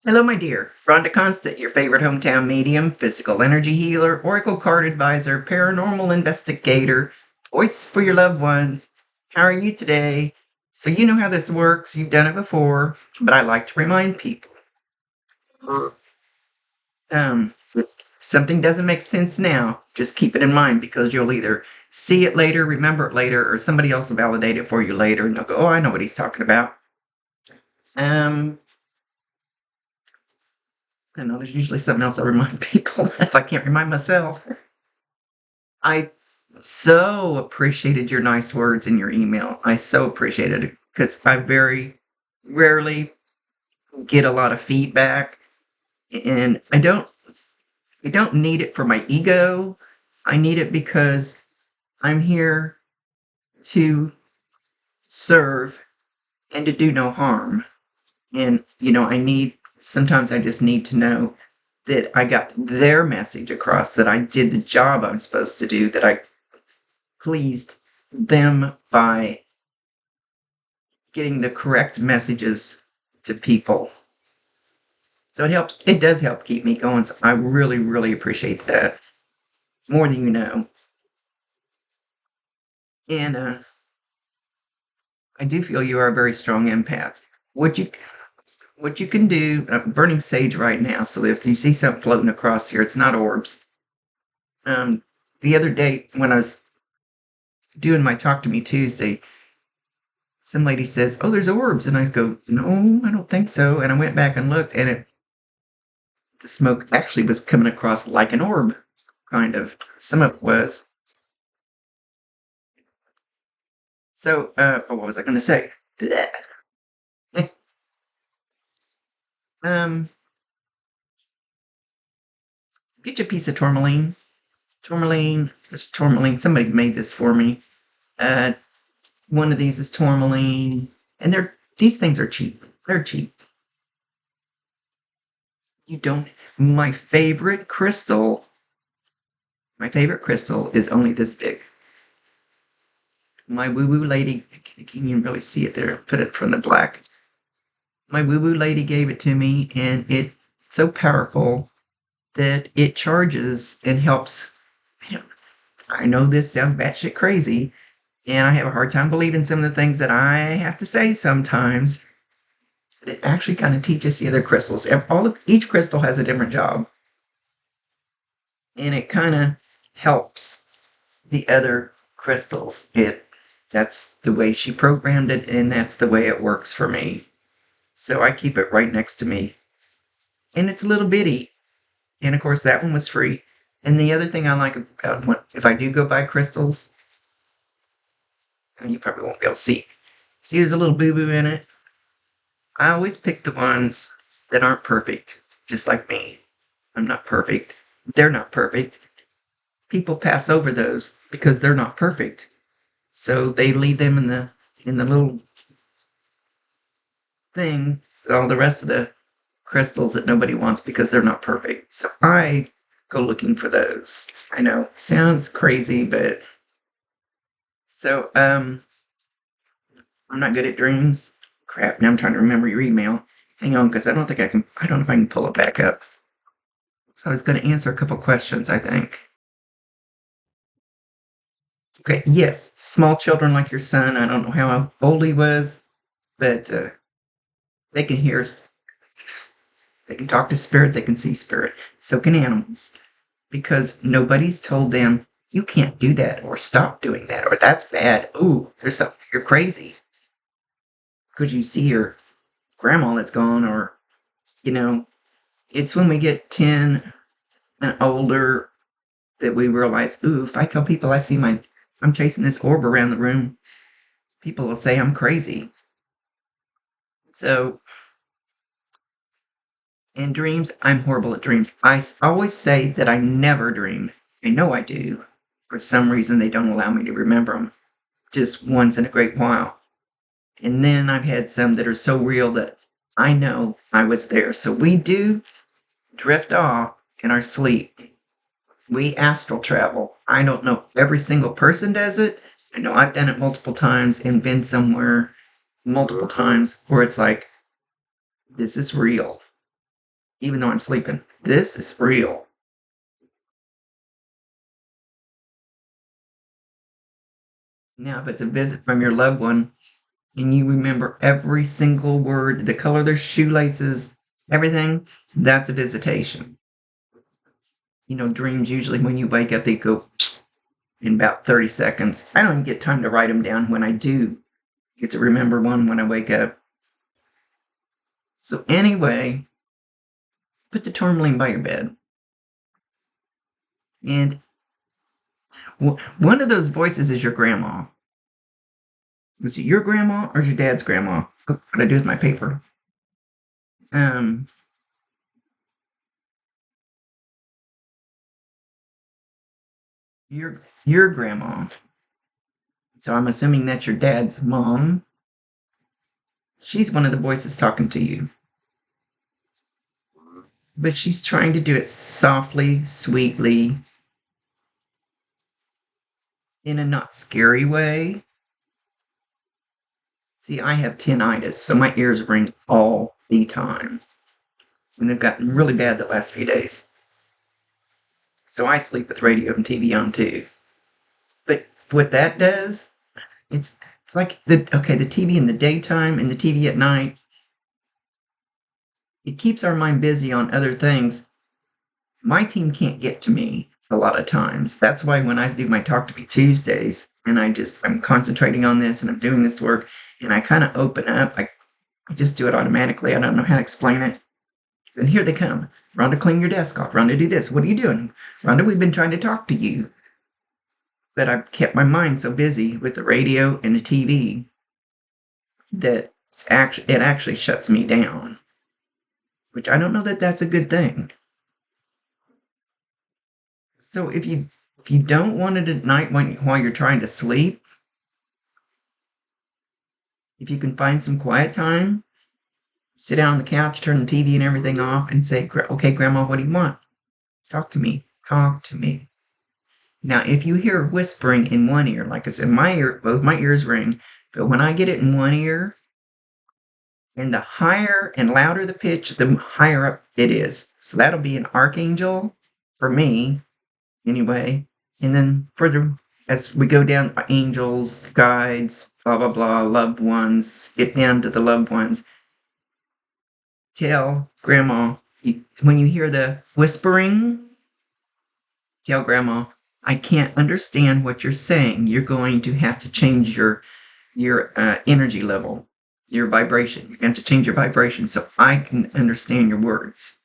Hello, my dear. Rhonda Constant, your favorite hometown medium, physical energy healer, oracle card advisor, paranormal investigator, voice for your loved ones. How are you today? So, you know how this works. You've done it before, but I like to remind people. If something doesn't make sense now, just keep it in mind because you'll either see it later, remember it later, or somebody else will validate it for you later and they'll go, oh, I know what he's talking about. Um, I know there's usually something else I remind people if I can't remind myself. I so appreciated your nice words in your email. I so appreciated it because I very rarely get a lot of feedback and I don't need it for my ego. I need it because I'm here to serve and to do no harm. And sometimes I just need to know that I got their message across, that I did the job I'm supposed to do, that I pleased them by getting the correct messages to people. So it does help keep me going. So I really, really appreciate that. More than you know. And I do feel you are a very strong empath. What you what you can do, burning sage right now. So if you see something floating across here, it's not orbs. The other day when I was doing my Talk to Me Tuesday, some lady says, "Oh, there's orbs," and I go, "No, I don't think so." And I went back and looked, and the smoke actually was coming across like an orb, kind of. Some of it was. So, what was I going to say? Blech. um, get you a piece of tourmaline. Tourmaline, there's tourmaline. Somebody made this for me. Uh, one of these is tourmaline, and these things are cheap. They're cheap. You don't. My favorite crystal is only this big. My woo-woo lady, can you really see it there? Put it from the black. My woo-woo lady gave it to me, and it's so powerful that it charges and helps. I know this sounds batshit crazy, and I have a hard time believing some of the things that I have to say sometimes. But it actually kind of teaches the other crystals. Each crystal has a different job, and it kind of helps the other crystals. That's the way she programmed it, and that's the way it works for me. So I keep it right next to me. And it's a little bitty. And of course, that one was free. And the other thing I like about if I do go buy crystals, and you probably won't be able to see. See, there's a little boo-boo in it. I always pick the ones that aren't perfect, just like me. I'm not perfect. They're not perfect. People pass over those because they're not perfect. So they leave them in the little thing, all the rest of the crystals that nobody wants because they're not perfect. So I go looking for those. I know, sounds crazy, but so I'm not good at dreams. Crap, now I'm trying to remember your email. Hang on, because I don't know if I can pull it back up. So I was going to answer a couple questions, I think. Okay, yes, small children like your son. I don't know how old he was, but they can hear, they can talk to spirit, they can see spirit. So can animals. Because nobody's told them, you can't do that, or stop doing that, or that's bad. Ooh, you're crazy. Because you see your grandma that's gone, or, it's when we get 10 and older that we realize, ooh, if I tell people I'm chasing this orb around the room, people will say I'm crazy. So, in dreams, I'm horrible at dreams. I always say that I never dream. I know I do. For some reason, they don't allow me to remember them. Just once in a great while. And then I've had some that are so real that I know I was there. So we do drift off in our sleep. We astral travel. I don't know if every single person does it. I know I've done it multiple times and been somewhere multiple times where it's like, this is real. even though I'm sleeping. This is real. Now, if it's a visit from your loved one and you remember every single word, the color of their shoelaces, everything, that's a visitation. Dreams usually when you wake up, they go in about 30 seconds. I don't even get time to write them down when I do get to remember one when I wake up. So, anyway, put the tourmaline by your bed. And one of those voices is your grandma. Is it your grandma or your dad's grandma? What did I do with my paper? Um, your grandma. So I'm assuming that's your dad's mom. She's one of the voices talking to you. But she's trying to do it softly, sweetly, in a not scary way. See, I have tinnitus, so my ears ring all the time. And they've gotten really bad the last few days. So I sleep with radio and TV on too. But what that does, it's like the TV in the daytime and the TV at night. It keeps our mind busy on other things. My team can't get to me a lot of times. That's why when I do my Talk to Me Tuesdays and I'm concentrating on this and I'm doing this work and I kind of open up, I just do it automatically. I don't know how to explain it. And here they come. Rhonda, clean your desk off. Rhonda, do this. What are you doing? Rhonda, we've been trying to talk to you. But I've kept my mind so busy with the radio and the TV that it actually shuts me down. Which I don't know that that's a good thing. So if you don't want it at night while you're trying to sleep, if you can find some quiet time, sit down on the couch, turn the TV and everything off, and say, "Okay, Grandma, what do you want? Talk to me. Talk to me." Now, if you hear whispering in one ear, like I said, both my ears ring, but when I get it in one ear, and the higher and louder the pitch, the higher up it is. So that'll be an archangel for me, anyway. And then further, as we go down, angels, guides, blah, blah, blah, loved ones, get down to the loved ones. Tell Grandma, when you hear the whispering, tell Grandma, I can't understand what you're saying. You're going to have to change your energy level, your vibration. You're going to change your vibration so I can understand your words.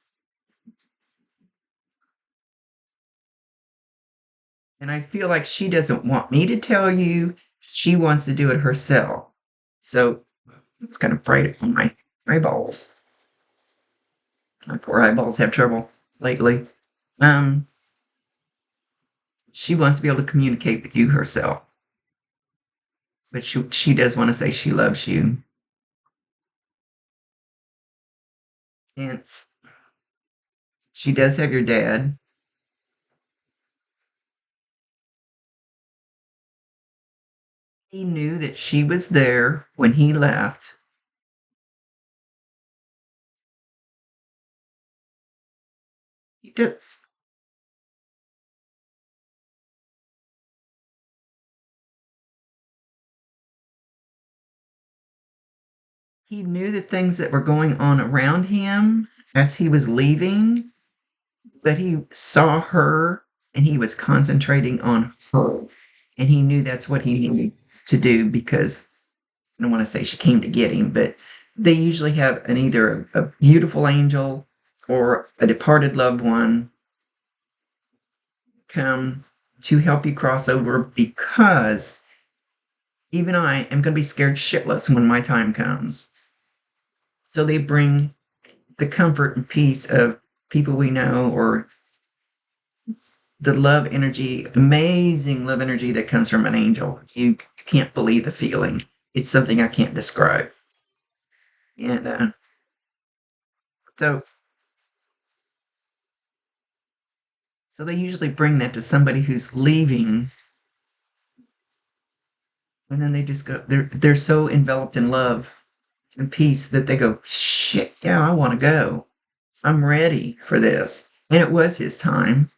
And I feel like she doesn't want me to tell you. She wants to do it herself. So it's kind of bright on my eyeballs. My poor eyeballs have trouble lately. She wants to be able to communicate with you herself. But she does want to say she loves you. And she does have your dad. He knew that she was there when he left. He did. He knew the things that were going on around him as he was leaving, but he saw her and he was concentrating on her. And he knew that's what he needed to do because I don't want to say she came to get him, but they usually have either a beautiful angel or a departed loved one come to help you cross over because even I am going to be scared shitless when my time comes. So they bring the comfort and peace of people we know or the love energy, amazing love energy that comes from an angel. You can't believe the feeling. It's something I can't describe. And so they usually bring that to somebody who's leaving, and then they just go. They're so enveloped in love and peace that they go, shit, yeah, I want to go. I'm ready for this. And it was his time.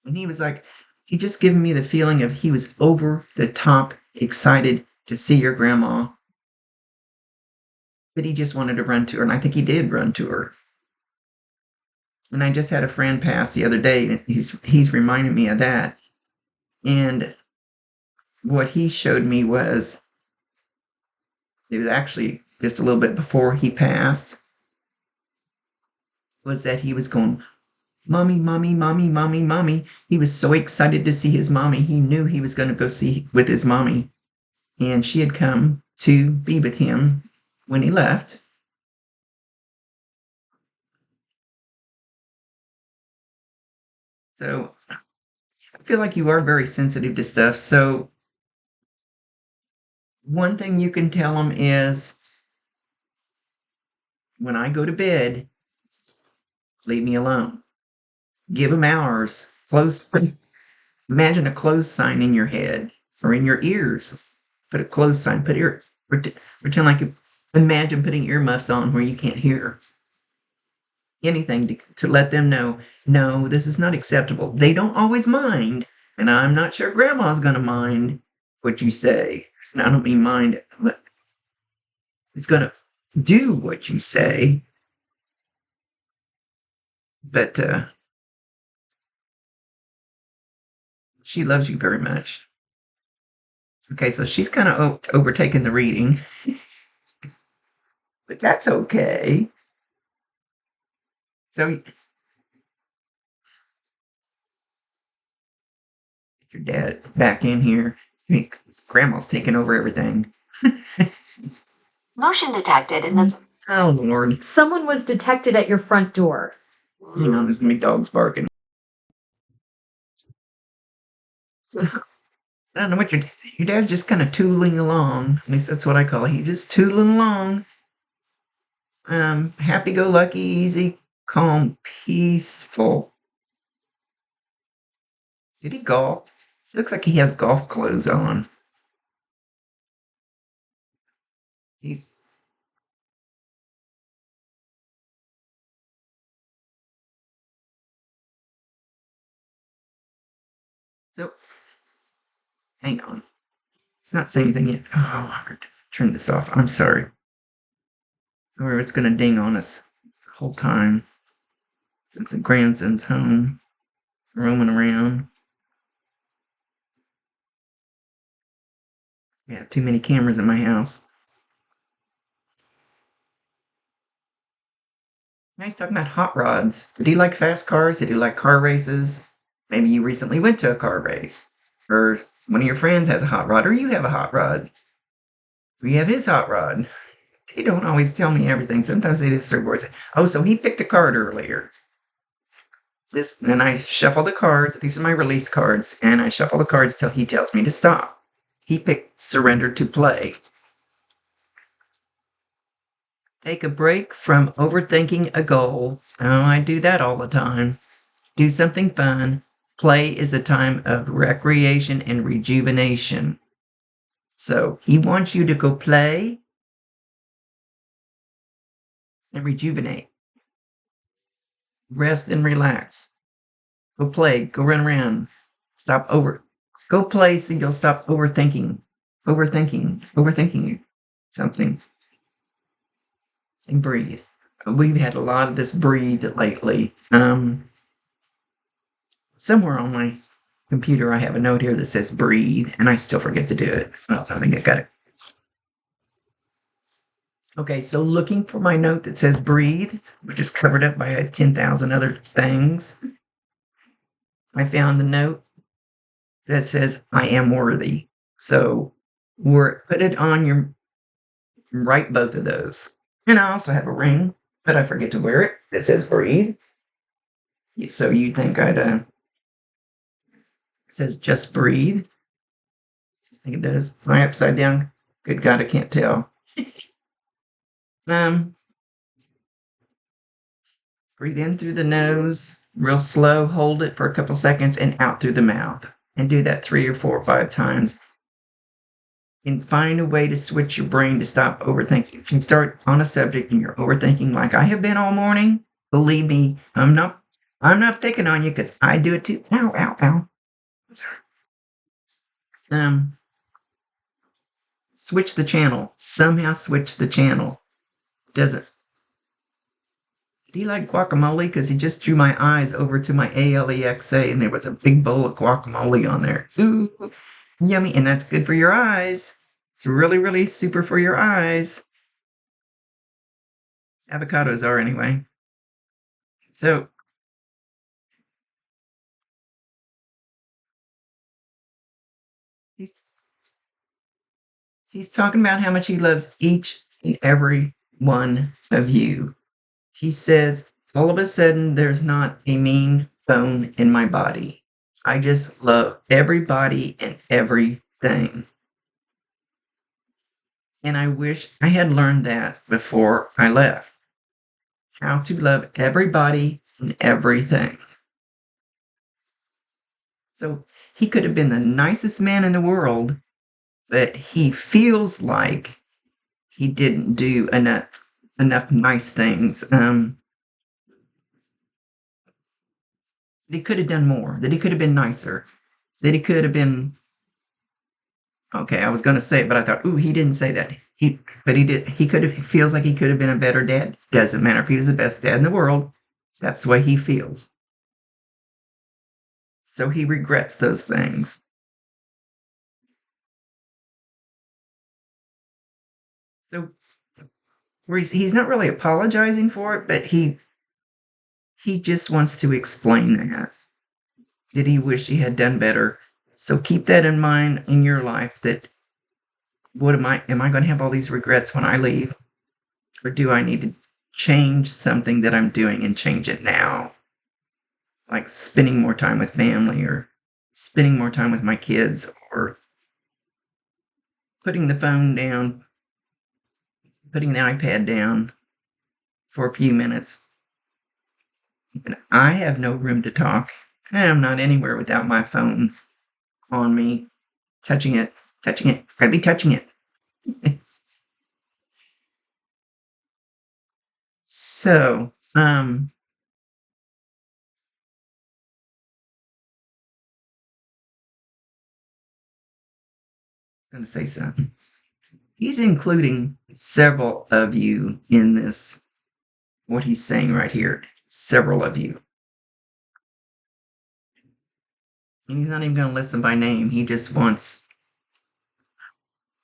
And he was like, he just given me the feeling of he was over the top excited to see your grandma. That he just wanted to run to her. And I think he did run to her. And I just had a friend pass the other day. And he's reminded me of that. And what he showed me was it was actually just a little bit before he passed, was that he was going, Mommy, mommy, mommy, mommy, mommy. He was so excited to see his mommy. He knew he was going to go see with his mommy. And she had come to be with him when he left. So I feel like you are very sensitive to stuff. So one thing you can tell him is when I go to bed, leave me alone. Give him hours. Imagine a close sign in your head or in your ears. Put a close sign. Pretend like imagine putting earmuffs on where you can't hear anything to let them know, no, this is not acceptable. They don't always mind, and I'm not sure Grandma's going to mind what you say. And I don't mean mind it, but it's going to do what you say. But she loves you very much. Okay, so she's kind of overtaken the reading, but that's okay. So your dad back in here. Grandma's taking over everything. Motion detected in the. Oh, Lord. Someone was detected at your front door. Hang on, there's going to be dogs barking. So, I don't know what your dad's just kind of tooling along. At least that's what I call it. He's just tooling along. Happy-go-lucky, easy, calm, peaceful. Did he golf? Looks like he has golf clothes on. He's so. Hang on. It's not saying anything yet. Oh, I have to turn this off. I'm sorry. Or it's going to ding on us the whole time since the grandson's home, roaming around. I have too many cameras in my house. Now he's talking about hot rods. Did he like fast cars? Did he like car races? Maybe you recently went to a car race. Or one of your friends has a hot rod, or you have a hot rod. We have his hot rod. They don't always tell me everything. Sometimes they just say, oh, so he picked a card earlier. And I shuffle the cards. These are my release cards. And I shuffle the cards till he tells me to stop. He picked surrender to play. Take a break from overthinking a goal. Oh, I do that all the time. Do something fun. Play is a time of recreation and rejuvenation. So he wants you to go play and rejuvenate. Rest and relax. Go play. Go run around. Go play so you'll stop overthinking something. And breathe. We've had a lot of this breathe lately. Somewhere on my computer, I have a note here that says breathe, and I still forget to do it. Well, I think I got it. Okay, so looking for my note that says breathe, which is covered up by 10,000 other things, I found the note that says I am worthy. So put it on your, write both of those. And I also have a ring, but I forget to wear it, that says breathe. So you think it says just breathe. I think it does. Am I upside down? Good God, I can't tell. Breathe in through the nose, real slow, hold it for a couple seconds, and out through the mouth. And do that 3 or 4 or 5 times. and find a way to switch your brain to stop overthinking. If you start on a subject and you're overthinking like I have been all morning, believe me, I'm not picking on you because I do it too. Ow, ow, ow. Sorry. Um, Switch the channel. Somehow switch the channel. Doesn't Do you like guacamole? Because he just drew my eyes over to my Alexa, and there was a big bowl of guacamole on there. Ooh, yummy, and that's good for your eyes. It's really, really super for your eyes. Avocados are anyway. So he's he's talking about how much he loves each and every one of you. He says, all of a sudden, there's not a mean bone in my body. I just love everybody and everything. And I wish I had learned that before I left. How to love everybody and everything. So he could have been the nicest man in the world, but he feels like he didn't do enough nice things. That he could have done more. That he could have been nicer. That he could have been okay. I was going to say it, but I thought, ooh, he didn't say that. But he did. He could have. He feels like he could have been a better dad. Doesn't matter if he was the best dad in the world. That's the way he feels. So he regrets those things. So where he's not really apologizing for it, but he just wants to explain that he wished he had done better. So keep that in mind in your life. That what am I going to have all these regrets when I leave, or do I need to change something that I'm doing and change it now? Like spending more time with family, or spending more time with my kids, or putting the phone down, putting the iPad down for a few minutes. And I have no room to talk. I am not anywhere without my phone on me, touching it, touching it. I'd be touching it. So, I'm going to say something. He's including several of you in this, what he's saying right here. Several of you. And he's not even going to list them by name. He just wants,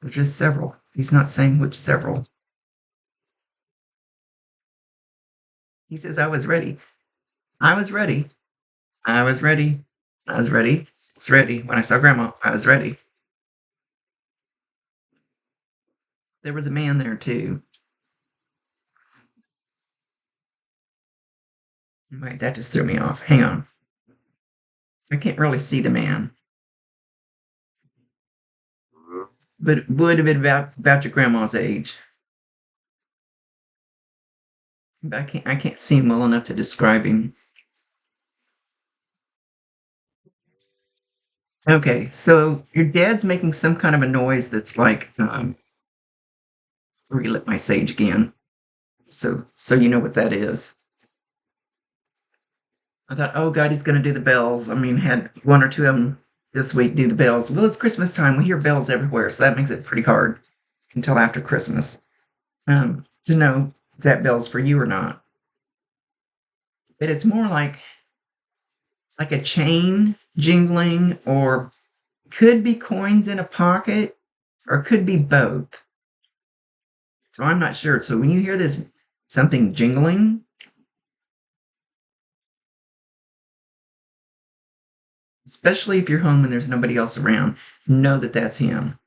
there's just several. He's not saying which several. He says, I was ready. I was ready. I was ready. I was ready. I was ready. When I saw Grandma, I was ready. There was a man there too. Wait, that just threw me off. Hang on. I can't really see the man. But it would have been about your grandma's age. But I can't see him well enough to describe him. Okay, so your dad's making some kind of a noise that's like relit my sage again. So you know what that is. I thought, oh God, he's gonna do the bells. I mean, had one or two of them this week do the bells. Well, it's Christmas time. We hear bells everywhere, so that makes it pretty hard until after Christmas to know if that bell's for you or not. But it's more like a chain jingling, or could be coins in a pocket, or could be both. So I'm not sure. So when you hear this something jingling, especially if you're home and there's nobody else around, know that that's him.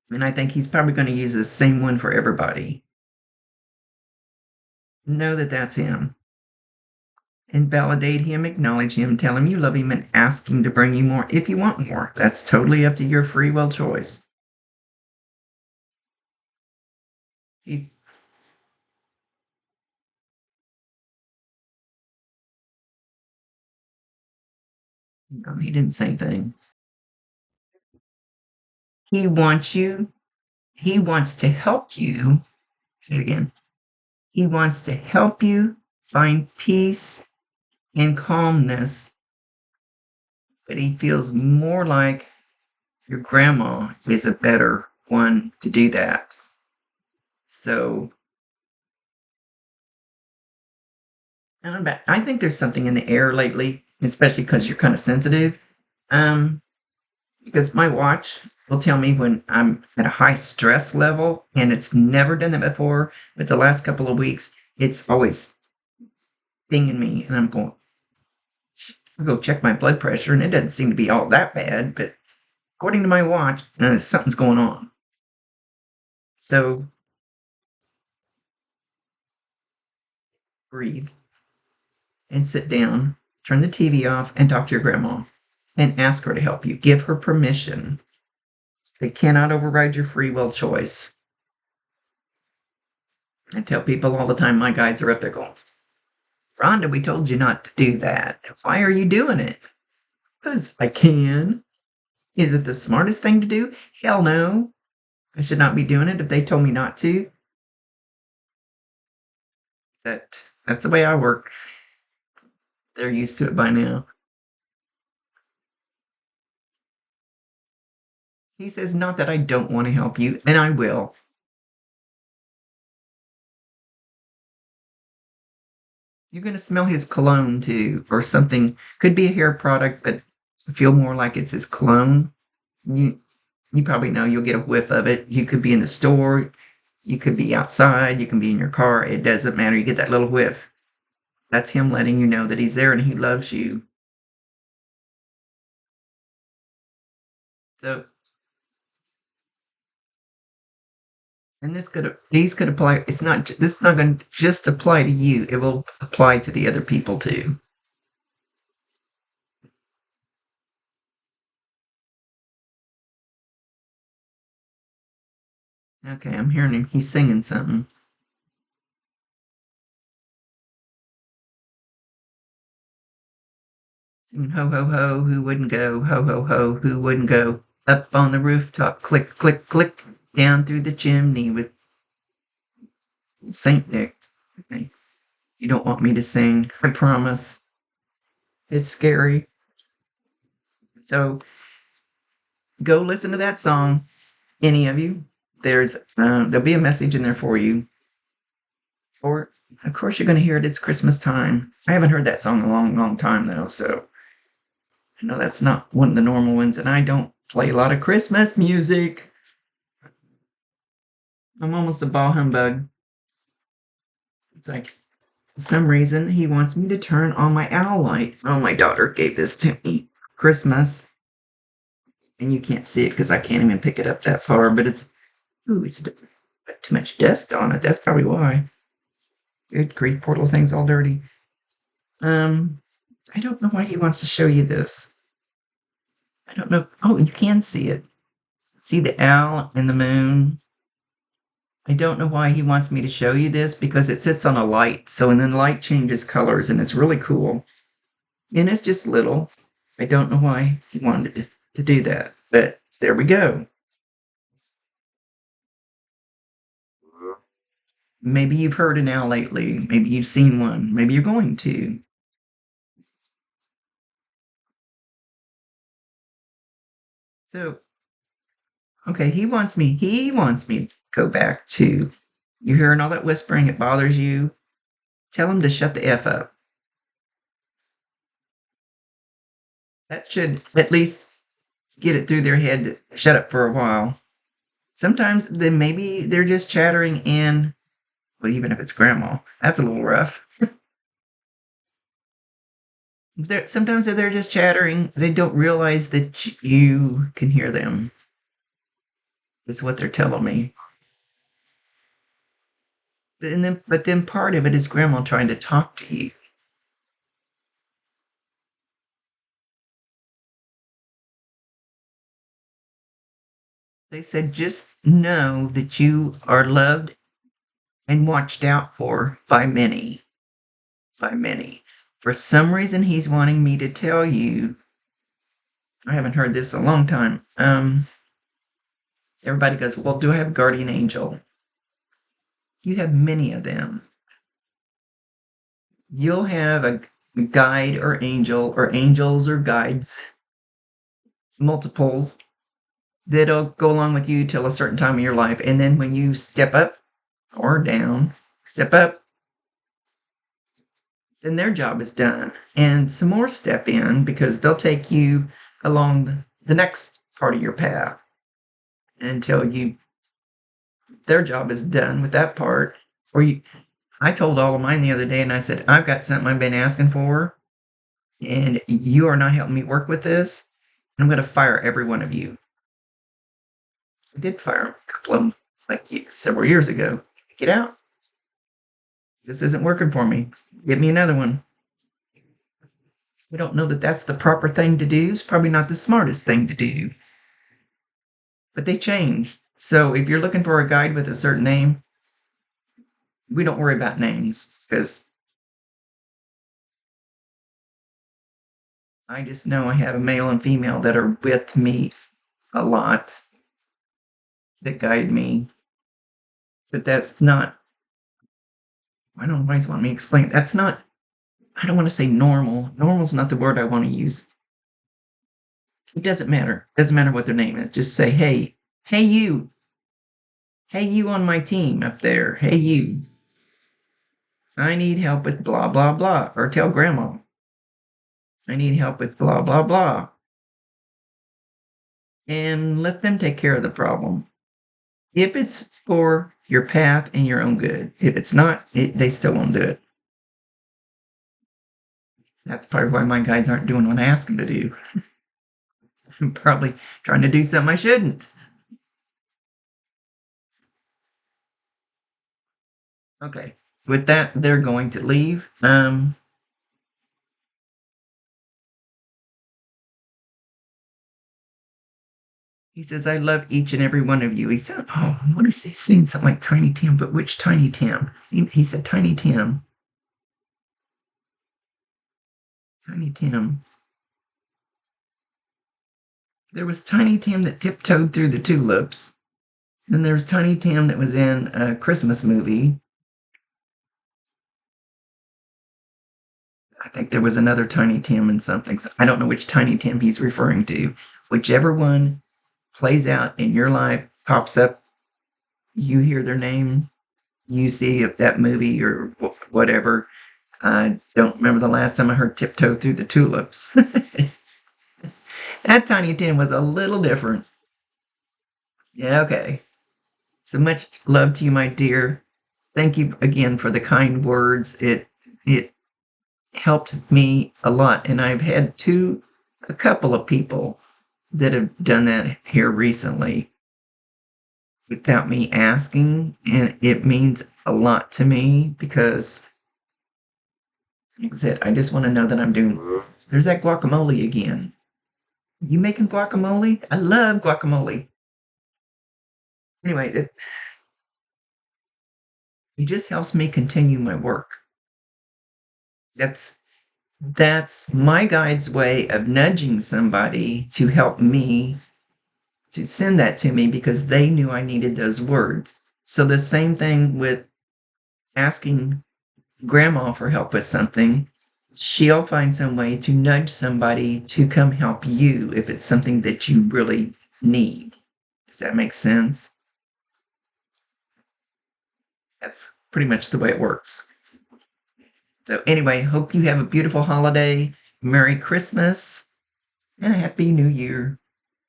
And I think he's probably going to use the same one for everybody. Know that that's him. And validate him, acknowledge him, tell him you love him, and ask him to bring you more if you want more. That's totally up to your free will choice. He's No, he didn't say anything. He wants you, he wants to help you. Say it again. He wants to help you find peace and calmness, but he feels more like your grandma is a better one to do that. So I think there's something in the air lately, especially because you're kind of sensitive. Um, because my watch will tell me when I'm at a high stress level, and it's never done that before, but the last couple of weeks, it's always dinging me, and I'm going, I'll go check my blood pressure, and it doesn't seem to be all that bad, but according to my watch, something's going on. So breathe and sit down, turn the TV off, and talk to your grandma and ask her to help you. Give her permission. They cannot override your free will choice. I tell people all the time my guides are ethical. Rhonda, we told you not to do that. Why are you doing it? Because I can. Is it the smartest thing to do? Hell no. I should not be doing it if they told me not to. That's the way I work. They're used to it by now. He says, not that I don't want to help you, and I will. You're going to smell his cologne too, or something. Could be a hair product, but feel more like it's his cologne. You probably know you'll get a whiff of it. You could be in the store, you could be outside, you can be in your car. It doesn't matter. You get that little whiff. That's him letting you know that he's there and he loves you. So, and these could apply. This is not going to just apply to you. It will apply to the other people too. Okay, I'm hearing him. He's singing something. Singing, ho, ho, ho, who wouldn't go? Ho, ho, ho, who wouldn't go? Up on the rooftop, click, click, click, down through the chimney with Saint Nick. Okay. You don't want me to sing, I promise. It's scary. So go listen to that song, any of you. There'll be a message in there for you. Or, of course, you're going to hear it. It's Christmas time. I haven't heard that song in a long, long time, though. So I know that's not one of the normal ones. And I don't play a lot of Christmas music. I'm almost a bah humbug. It's like, for some reason, he wants me to turn on my owl light. Oh, my daughter gave this to me Christmas. And you can't see it because I can't even pick it up that far. But it's too much dust on it. That's probably why. Good grief, poor little thing's all dirty. I don't know why he wants to show you this. I don't know. Oh, you can see it. See the owl and the moon. I don't know why he wants me to show you this because it sits on a light. So, and then the light changes colors and it's really cool. And it's just little. I don't know why he wanted to do that, but there we go. Maybe you've heard an owl lately. Maybe you've seen one. Maybe you're going to. So, okay, he wants me to go back to, you hearing all that whispering, it bothers you. Tell him to shut the F up. That should at least get it through their head to shut up for a while. Sometimes maybe they're just chattering and, well, even if it's grandma, that's a little rough. Sometimes they're just chattering. They don't realize that you can hear them, is what they're telling me. But then part of it is grandma trying to talk to you. They said, just know that you are loved and watched out for by many. By many. For some reason, he's wanting me to tell you. I haven't heard this in a long time. Everybody goes, well, do I have a guardian angel? You have many of them. You'll have a guide or angels or guides, multiples, that'll go along with you till a certain time in your life. And then when you step up or down, step up, then their job is done. And some more step in because they'll take you along the next part of your path until their job is done with that part. I told all of mine the other day and I said, I've got something I've been asking for and you are not helping me work with this. I'm going to fire every one of you. I did fire a couple of them several years ago. Get out. This isn't working for me. Give me another one. We don't know that that's the proper thing to do. It's probably not the smartest thing to do. But they change. So if you're looking for a guide with a certain name, we don't worry about names because I just know I have a male and female that are with me a lot that guide me. But that's not, I don't always want me to explain. That's not, I don't want to say normal. Normal's not the word I want to use. It doesn't matter. It doesn't matter what their name is. Just say, hey you. Hey you on my team up there. Hey you. I need help with blah, blah, blah. Or tell grandma. I need help with blah, blah, blah. And let them take care of the problem. If it's for your path and your own good. If it's not, they still won't do it. That's probably why my guides aren't doing what I ask them to do. I'm probably trying to do something I shouldn't. Okay. With that, they're going to leave. He says, I love each and every one of you. He said, oh, what is he saying? Something like Tiny Tim, but which Tiny Tim? He said, Tiny Tim. Tiny Tim. There was Tiny Tim that tiptoed through the tulips. Then there's Tiny Tim that was in a Christmas movie. I think there was another Tiny Tim in something. So I don't know which Tiny Tim he's referring to. Whichever one plays out in your life, pops up, you hear their name, you see that movie or whatever. I don't remember the last time I heard Tiptoe Through the Tulips. That Tiny Tim was a little different. Yeah, okay. So much love to you, my dear. Thank you again for the kind words. It helped me a lot. And I've had a couple of people that have done that here recently without me asking. And it means a lot to me because, like I said, I just want to know that I'm doing. There's that guacamole again. You making guacamole? I love guacamole. Anyway, it just helps me continue my work. That's my guide's way of nudging somebody to help me to send that to me because they knew I needed those words. So the same thing with asking grandma for help with something. She'll find some way to nudge somebody to come help you if it's something that you really need. Does that make sense? That's pretty much the way it works. So anyway, hope you have a beautiful holiday. Merry Christmas and a Happy New Year.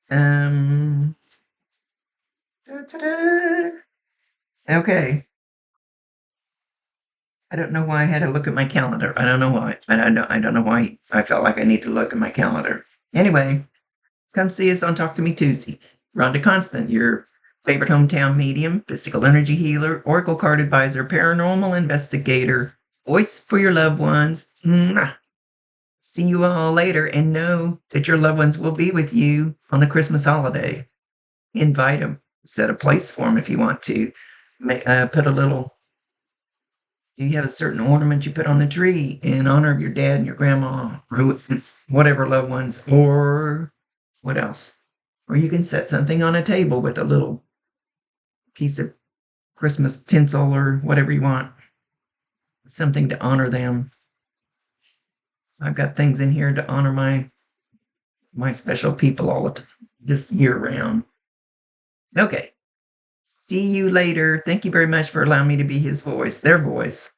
Ta-da. Okay. I don't know why I had to look at my calendar. I don't know why. I don't know why I felt like I needed to look at my calendar. Anyway, come see us on Talk to Me Tuesday. Rhonda Constant, your favorite hometown medium, physical energy healer, oracle card advisor, paranormal investigator, voice for your loved ones. Mwah. See you all later and know that your loved ones will be with you on the Christmas holiday. Invite them. Set a place for them if you want to. Put a little. Do you have a certain ornament you put on the tree in honor of your dad and your grandma or whatever loved ones? Or what else? Or you can set something on a table with a little piece of Christmas tinsel or whatever you want. Something to honor them. I've got things in here to honor my special people all the time, just year round. Okay. See you later. Thank you very much for allowing me to be his voice, their voice.